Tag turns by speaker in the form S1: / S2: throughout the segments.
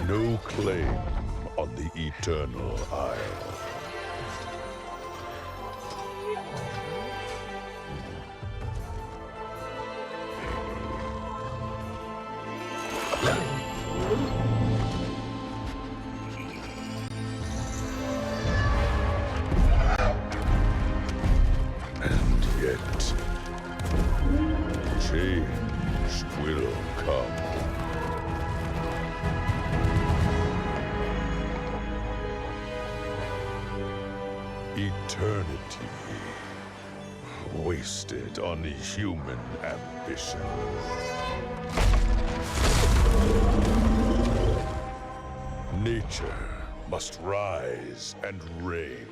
S1: no claim on the Eternal Isle. And yet, change will come. Eternity wasted on human ambition. Nature must rise and reign.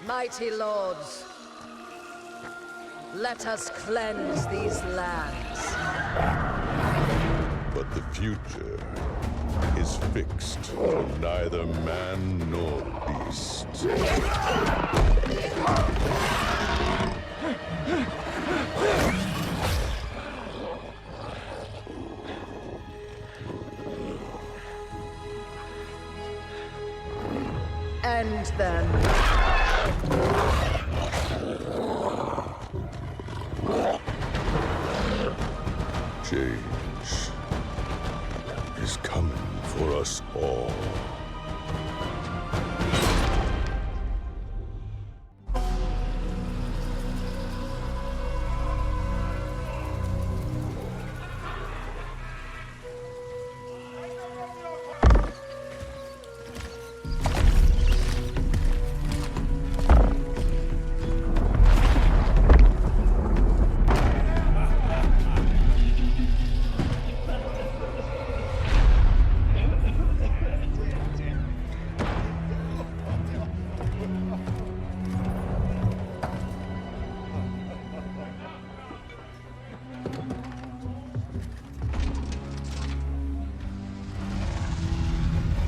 S2: Mighty lords, let us cleanse these lands.
S1: But the future is fixed for neither man nor beast.
S2: End them.
S1: Change is coming for us all.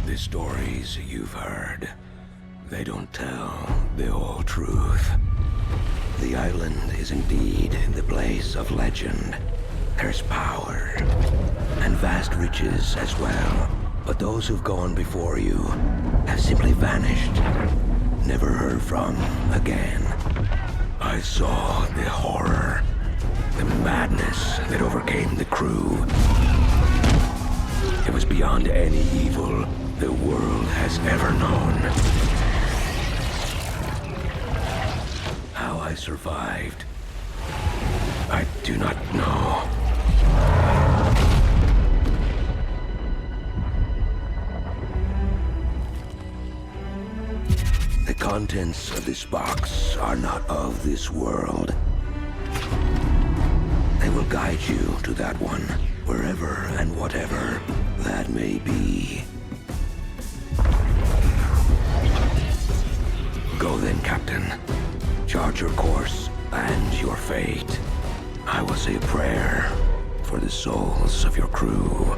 S3: The stories you've heard, they don't tell the whole truth. The island is indeed the place of legend. There's power, and vast riches as well. But those who've gone before you have simply vanished, never heard from again. I saw the horror, the madness that overcame the crew. It was beyond any evil the world has ever known. How I survived, I do not know. The contents of this box are not of this world. They will guide you to that one, wherever and whatever that may be. Go then, Captain. Chart your course and your fate. I will say a prayer for the souls of your crew.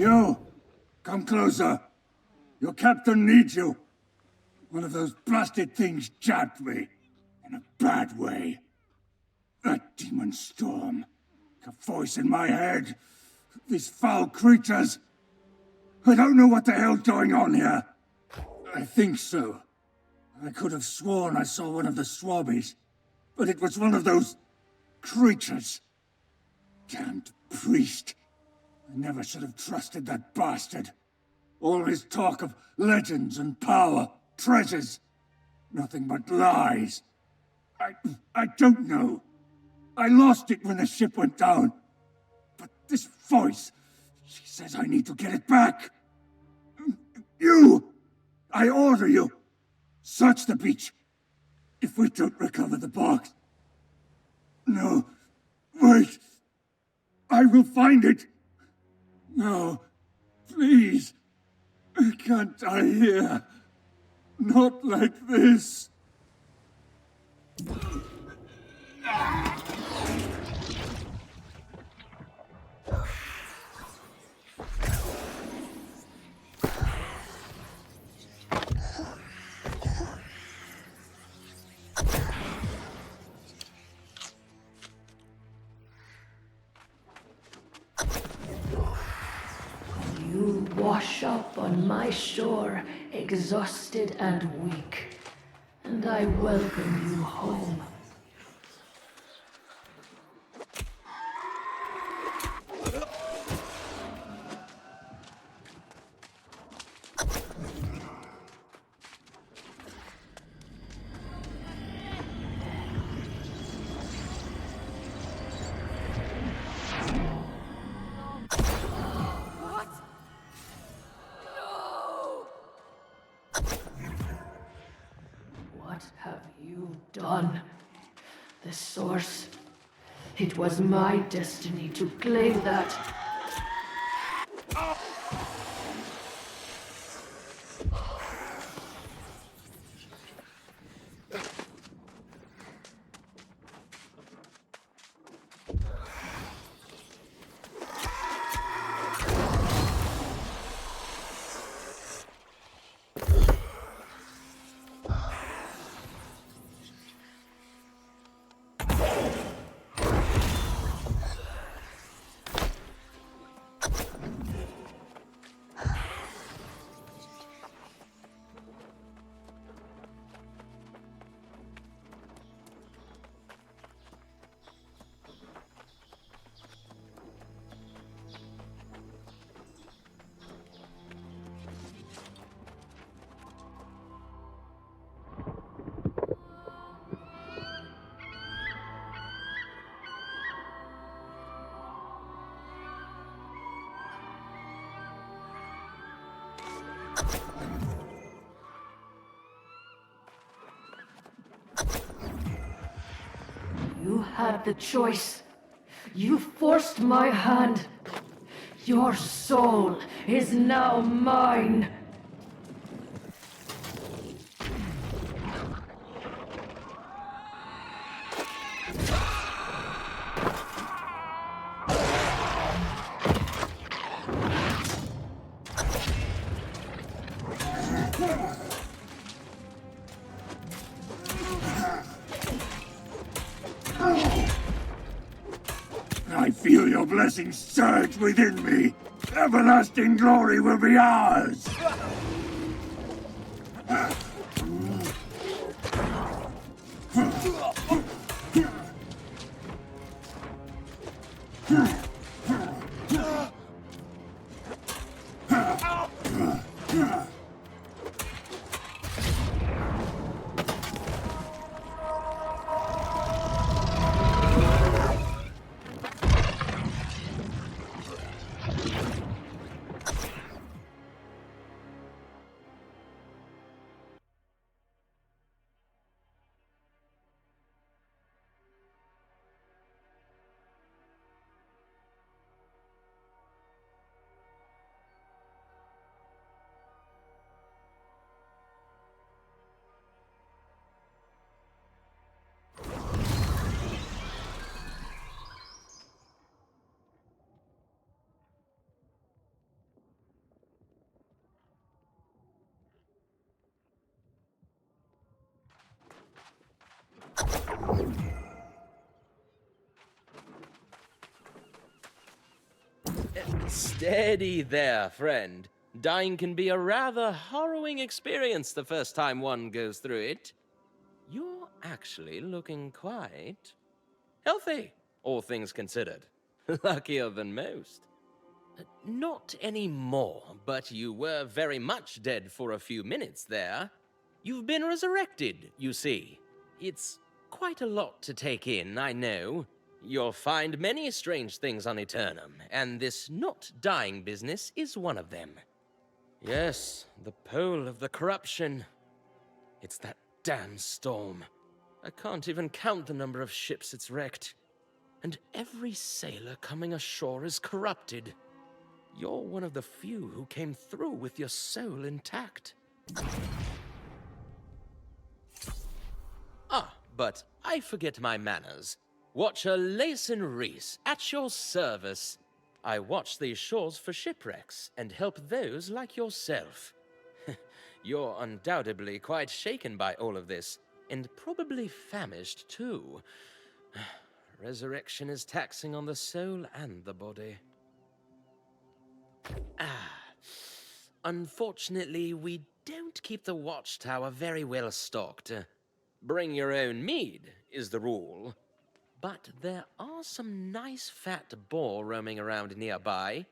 S4: You! Come closer. Your captain needs you. One of those blasted things jabbed me. In a bad way. That demon storm. A voice in my head. These foul creatures. I don't know what the hell's going on here. I think so. I could have sworn I saw one of the swabbies. But it was one of those creatures. Damned priest. I never should have trusted that bastard. All his talk of legends and power, treasures. Nothing but lies. I don't know. I lost it when the ship went down. But this voice, she says I need to get it back. You! I order you. Search the beach. If we don't recover the box. No. Wait. I will find it. No. Please. I can't die here. Not like this.
S5: You wash up on my shore, exhausted and weak, and I welcome you home. What have you done? The source. It was my destiny to claim that. You had the choice. You forced my hand. Your soul is now mine.
S4: I feel your blessings surge within me. Everlasting glory will be ours.
S6: Steady there, friend. Dying can be a rather harrowing experience the first time one goes through it. You're actually looking quite healthy, all things considered. Luckier than most. Not anymore, but you were very much dead for a few minutes there. You've been resurrected, you see. It's quite a lot to take in, I know. You'll find many strange things on Eternum, and this not dying business is one of them. Yes, the pole of the corruption. It's that damn storm. I can't even count the number of ships it's wrecked. And every sailor coming ashore is corrupted. You're one of the few who came through with your soul intact. Ah, but I forget my manners. Watcher Layson Reese, at your service. I watch these shores for shipwrecks and help those like yourself. You're undoubtedly quite shaken by all of this, and probably famished too. Resurrection is taxing on the soul and the body. Unfortunately, we don't keep the watchtower very well stocked. Bring your own mead is the rule. But there are some nice fat boar roaming around nearby.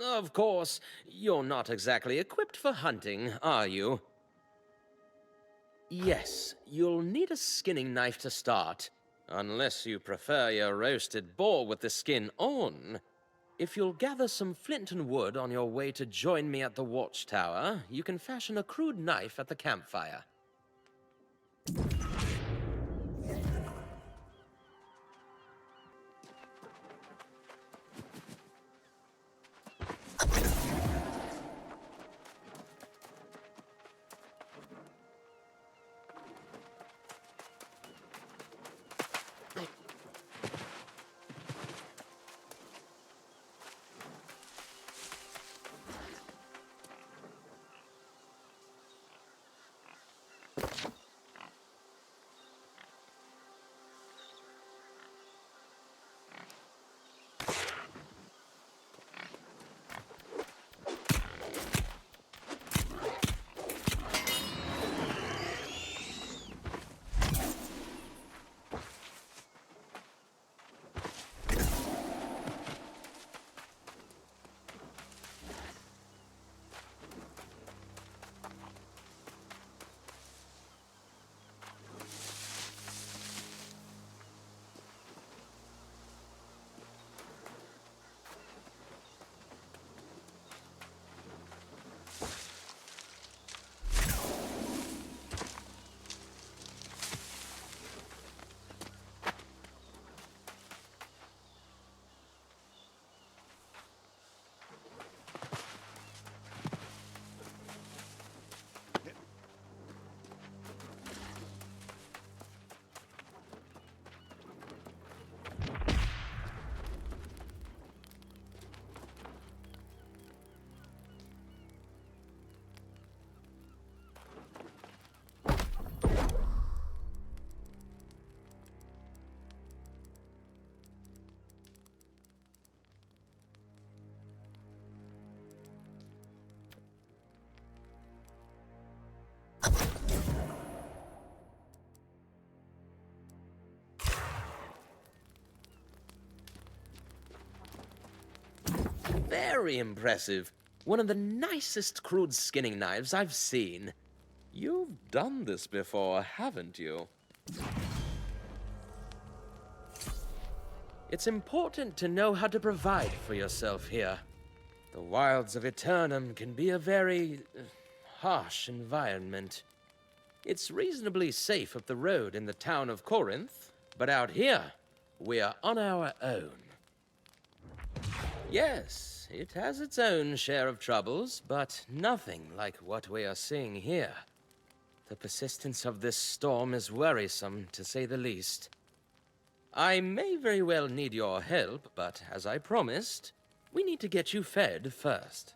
S6: Of course, you're not exactly equipped for hunting, are you? Yes, you'll need a skinning knife to start, unless you prefer your roasted boar with the skin on. If you'll gather some flint and wood on your way to join me at the watchtower, you can fashion a crude knife at the campfire. Very impressive. One of the nicest crude skinning knives I've seen. You've done this before, haven't you? It's important to know how to provide for yourself here. The wilds of Eternum can be a very harsh environment. It's reasonably safe up the road in the town of Corinth, but out here, we're on our own. Yes, it has its own share of troubles, but nothing like what we are seeing here. The persistence of this storm is worrisome, to say the least. I may very well need your help, but as I promised, we need to get you fed first.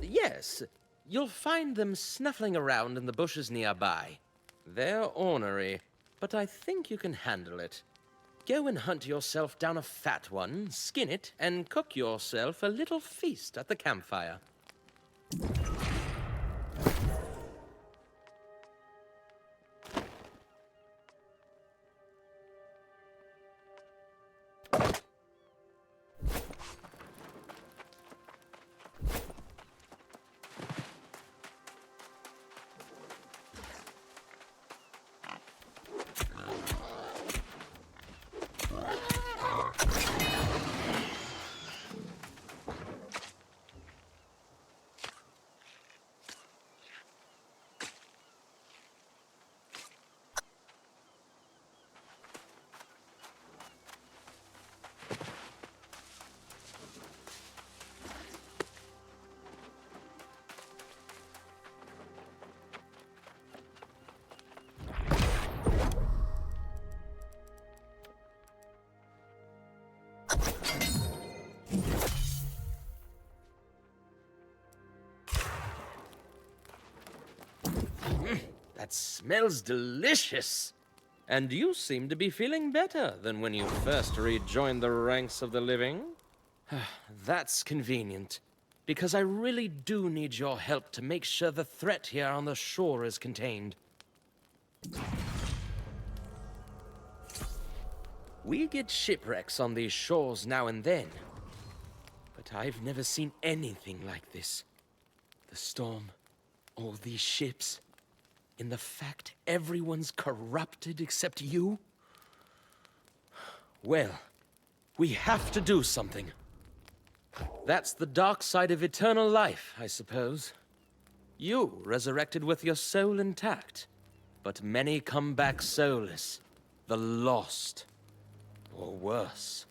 S6: Yes, you'll find them snuffling around in the bushes nearby. They're ornery, but I think you can handle it. Go and hunt yourself down a fat one, skin it, and cook yourself a little feast at the campfire. That smells delicious. And you seem to be feeling better than when you first rejoined the ranks of the living. That's convenient, because I really do need your help to make sure the threat here on the shore is contained. We get shipwrecks on these shores now and then, but I've never seen anything like this. The storm, all these ships, and the fact everyone's corrupted except you? Well, we have to do something. That's the dark side of eternal life, I suppose. You resurrected with your soul intact, but many come back soulless, the lost. Or worse,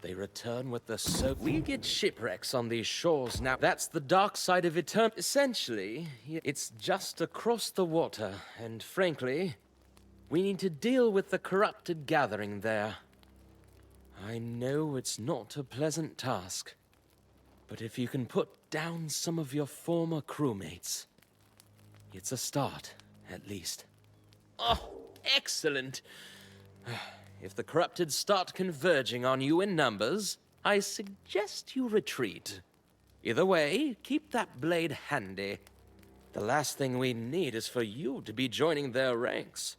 S6: they return with the soul. We get shipwrecks on these shores now. That's the dark side of eternal. Essentially, it's just across the water, and frankly, we need to deal with the corrupted gathering there. I know it's not a pleasant task, but if you can put down some of your former crewmates, it's a start, at least. Oh, excellent! If the corrupted start converging on you in numbers, I suggest you retreat. Either way, keep that blade handy. The last thing we need is for you to be joining their ranks.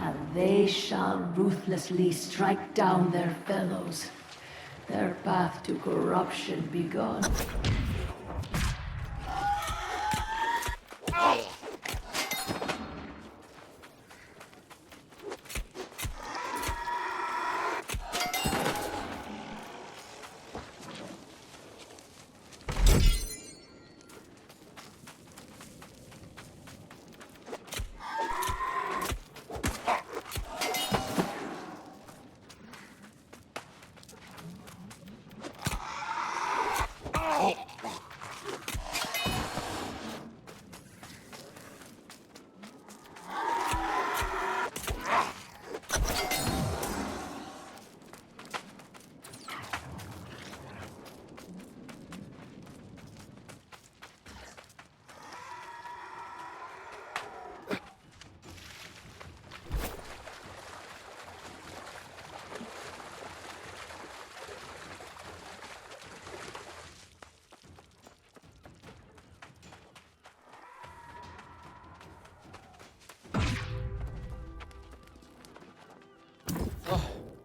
S5: And they shall ruthlessly strike down their fellows, their path to corruption begun.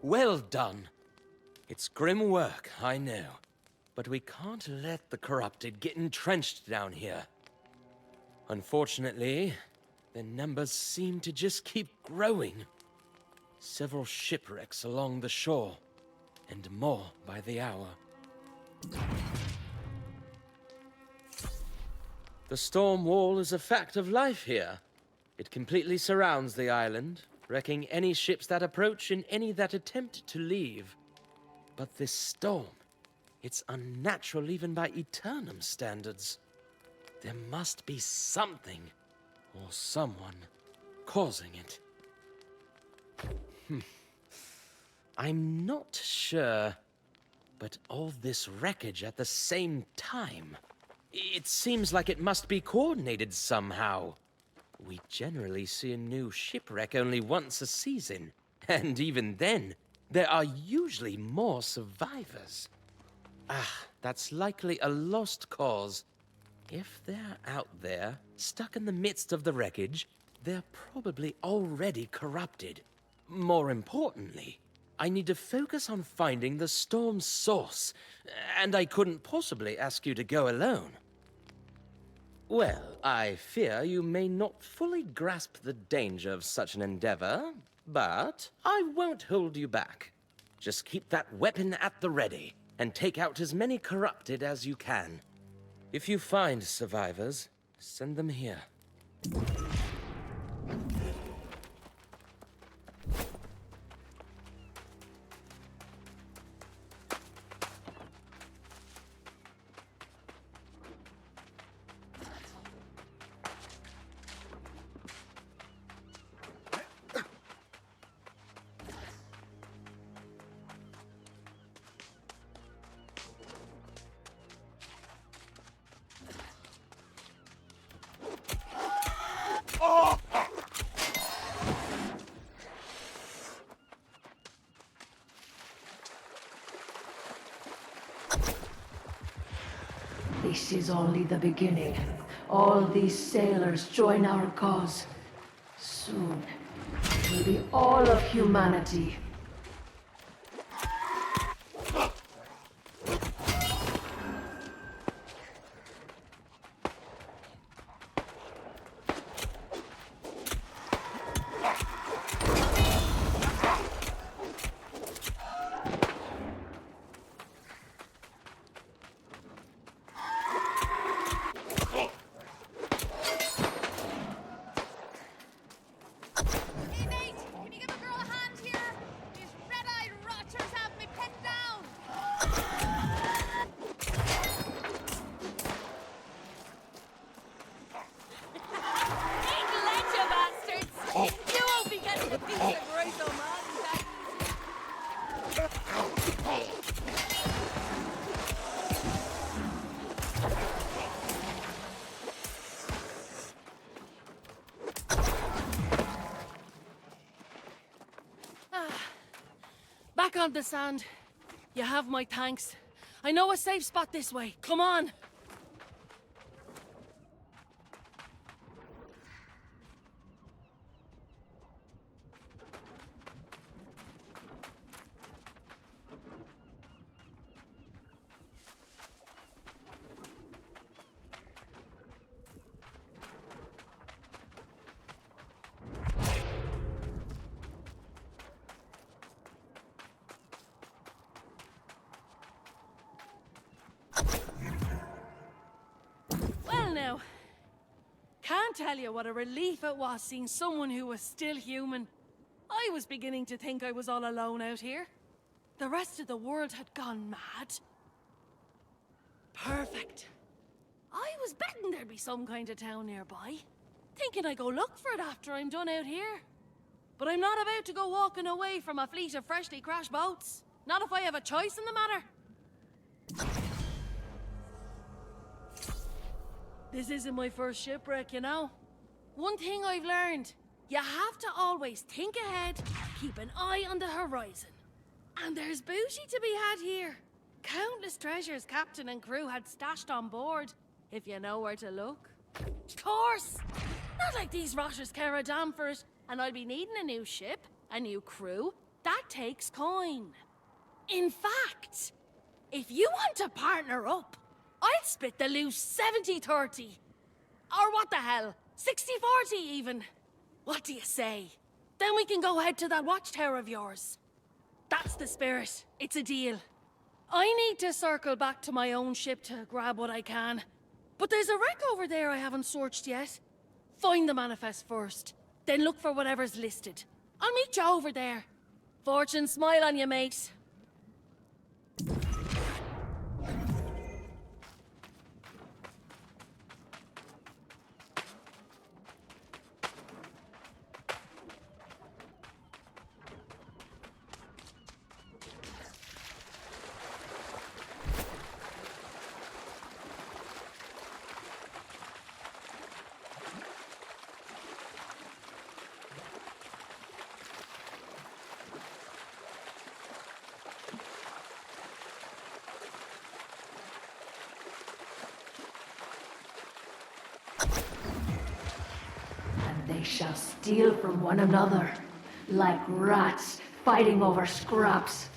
S6: Well done. It's grim work, I know. But we can't let the corrupted get entrenched down here. Unfortunately, their numbers seem to just keep growing. Several shipwrecks along the shore, and more by the hour. The storm wall is a fact of life here. It completely surrounds the island, wrecking any ships that approach and any that attempt to leave. But this storm, it's unnatural even by Eternum standards. There must be something, or someone, causing it. I'm not sure, But all this wreckage at the same time. It seems like it must be coordinated somehow. We generally see a new shipwreck only once a season. And even then, there are usually more survivors. That's likely a lost cause. If they're out there, stuck in the midst of the wreckage, they're probably already corrupted. More importantly, I need to focus on finding the storm's source, and I couldn't possibly ask you to go alone. Well, I fear you may not fully grasp the danger of such an endeavor, but I won't hold you back. Just keep that weapon at the ready, and take out as many corrupted as you can. If you find survivors, send them here.
S5: This is only the beginning. All these sailors join our cause. Soon, it will be all of humanity.
S7: Hey mate, can you give a girl a hand here? These red-eyed rotters have me pinned down. Big Leto bastards! You won't be getting a piece of Royal Man that
S8: Back on the sand. You have my thanks. I know a safe spot this way. Come on! Well now, can't tell you what a relief it was seeing someone who was still human. I was beginning to think I was all alone out here. The rest of the world had gone mad. Perfect. I was betting there'd be some kind of town nearby. Thinking I'd go look for it after I'm done out here. But I'm not about to go walking away from a fleet of freshly crashed boats. Not if I have a choice in the matter. This isn't my first shipwreck, you know. One thing I've learned, you have to always think ahead, keep an eye on the horizon. And there's booty to be had here. Countless treasures captain and crew had stashed on board, if you know where to look. Of course! Not like these rotters care a damn for it, and I'll be needing a new ship, a new crew. That takes coin. In fact, if you want to partner up, I'd split the loose 70-30. Or what the hell, 60-40 even. What do you say? Then we can go head to that watchtower of yours. That's the spirit. It's a deal. I need to circle back to my own ship to grab what I can. But there's a wreck over there I haven't searched yet. Find the manifest first, then look for whatever's listed. I'll meet you over there. Fortune smile on you, mate.
S5: they shall steal from one another, like rats fighting over scraps.